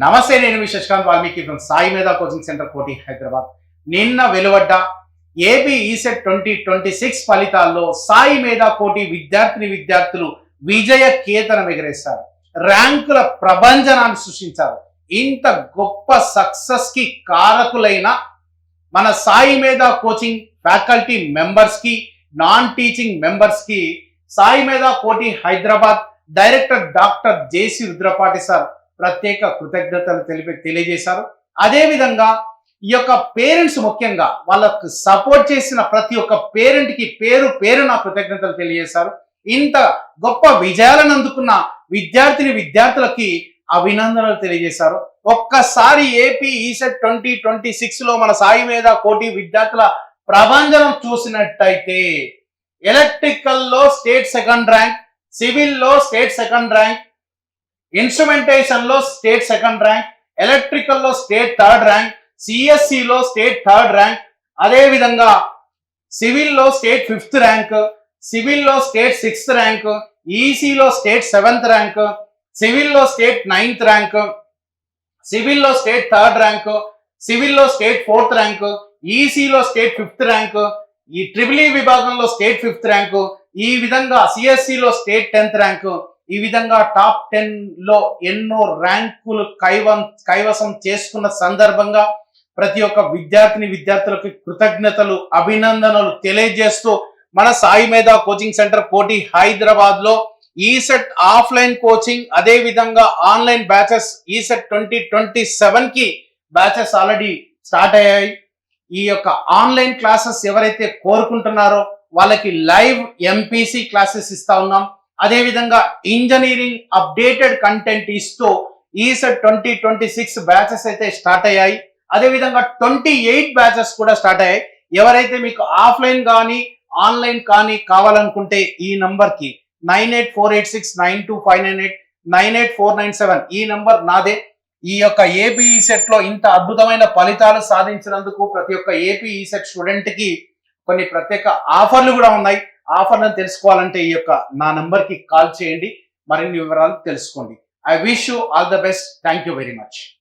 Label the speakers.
Speaker 1: నమస్తే, నేను మీ శశికాంత్ వాల్మీకి ఫ్రమ్ సాయి మేధా కోచింగ్ సెంటర్ కోటి హైదరాబాద్. నిన్న వెలువడ్డ ఏపీ ఈసెట్ 2026 ఫలితాల్లో సాయి మేధా కోటి విద్యార్థులు విజయ కేతనం ఎగరేశారు. ర్యాంకుల ప్రభంజనాన్ని సృష్టించారు. ఇంత గొప్ప సక్సెస్ కి కారకులైన మన సాయి మేధా కోచింగ్ ఫ్యాకల్టీ మెంబర్స్ కి, నాన్ టీచింగ్ మెంబర్స్ కి సాయి మేధా కోటి హైదరాబాద్ డైరెక్టర్ డాక్టర్ జేసి రుద్రపాటి సార్ ప్రత్యేక కృతజ్ఞతలు తెలియజేశారు. అదేవిధంగా ఈ యొక్క పేరెంట్స్, ముఖ్యంగా వాళ్ళకు సపోర్ట్ చేసిన ప్రతి ఒక్క పేరెంట్ కి పేరున కృతజ్ఞతలు తెలియజేశారు. ఇంత గొప్ప విజయాలను అందుకున్న విద్యార్థులకి అభినందనలు తెలియజేశారు. ఒక్కసారి ఏపీ ఈసెట్ 2026 లో మన సాయి మేధా కోటి విద్యార్థుల ప్రభంజనం చూసినట్టయితే ఎలక్ట్రికల్లో స్టేట్ సెకండ్ ర్యాంక్, సివిల్లో స్టేట్ సెకండ్ ర్యాంక్, ఇన్స్ట్రుమెంటేషన్ లో స్టేట్ సెకండ్ ర్యాంక్, ఎలక్ట్రికల్ లో స్టేట్ థర్డ్ ర్యాంక్, సిఎస్సి లో స్టేట్ థర్డ్ ర్యాంక్, అదే విధంగా సివిల్ లో స్టేట్ ఫిఫ్త్ ర్యాంక్, సివిల్ లో స్టేట్ సిక్స్త్ ర్యాంక్, ఈసీలో స్టేట్ సెవెంత్ ర్యాంక్, సివిల్ లో స్టేట్ నైన్త్ ర్యాంక్, సివిల్ లో స్టేట్ థర్డ్ ర్యాంక్, సివిల్ లో స్టేట్ ఫోర్త్ ర్యాంక్, ఈసీలో స్టేట్ ఫిఫ్త్ ర్యాంక్, ఈ ట్రిపుల్ విభాగంలో స్టేట్ ఫిఫ్త్ ర్యాంక్, ఈ విధంగా సిఎస్సిలో స్టేట్ 10th ర్యాంక్, ఈ విధంగా టాప్ 10 లో ఎన్నో ర్యాంకులు కైవసం చేసుకున్న సందర్భంగా ప్రతి ఒక్క విద్యార్థులకి కృతజ్ఞతలు, అభినందనలు తెలియజేస్తూ మన సాయి మేధా కోచింగ్ సెంటర్ కోటి హైదరాబాద్ లో ఈసెట్ ఆఫ్లైన్ కోచింగ్, అదే విధంగా ఆన్లైన్ బ్యాచెస్ ఈసెట్ 2027 కి బ్యాచెస్ ఆల్రెడీ స్టార్ట్ అయ్యాయి. ఈ యొక్క ఆన్లైన్ క్లాసెస్ ఎవరైతే కోరుకుంటున్నారో వాళ్ళకి లైవ్ ఎంపీసీ క్లాసెస్ ఇస్తా ఉన్నాం. అదే విధంగా ఇంజనీరింగ్ అప్డేటెడ్ కంటెంట్ ఇస్తూ ఈసెట్ 2026 బ్యాచెస్ అయితే స్టార్ట్ అయ్యాయి. అదే విధంగా 28 బ్యాచెస్ కూడా స్టార్ట్ అయ్యాయి. ఎవరైతే మీకు ఆఫ్లైన్ కానీ ఆన్లైన్ కానీ కావాలనుకుంటే ఈ నంబర్ కి 9848692598 98497 ఈ నంబర్ నాదే. ఈ యొక్క ఏపీ ఈసెట్ లో ఇంత అద్భుతమైన ఫలితాలు సాధించినందుకు ప్రతి ఒక్క ఏపీ ఈసెట్ స్టూడెంట్ కి కొన్ని ప్రత్యేక ఆఫర్లు కూడా ఉన్నాయి. ఆఫర్లను తెలుసుకోవాలంటే ఈ యొక్క నా నంబర్ కి కాల్ చేయండి, మరిన్ని వివరాలు తెలుసుకోండి. I wish you all the best. Thank you very much.